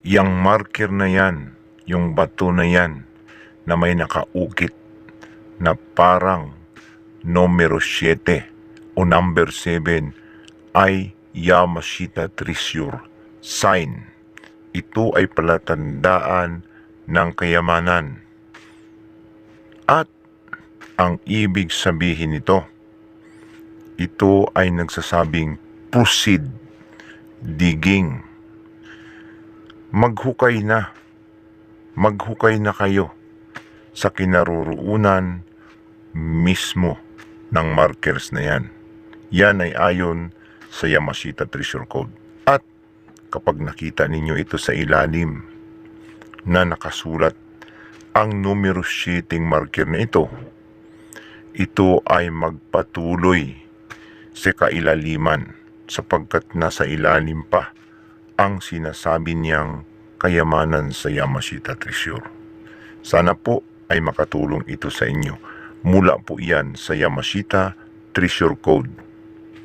Yang marker na yan, yung bato na yan, na may nakaukit na parang numero 7 o number 7 ay Yamashita Treasure sign. Ito ay palatandaan ng kayamanan. At ang ibig sabihin nito, ito ay nagsasabing proceed, digging. Maghukay na kayo sa kinaroroonan mismo ng markers na yan. Yan ay ayon sa Yamashita Treasure Code. At kapag nakita ninyo ito sa ilalim na nakasulat ang numero 7 marker na ito ay magpatuloy sa kailaliman sapagkat nasa ilalim pa ang sinasabi niyang kayamanan sa Yamashita Treasure. Sana po ay makatulong ito sa inyo. Mula po yan sa Yamashita Treasure Code.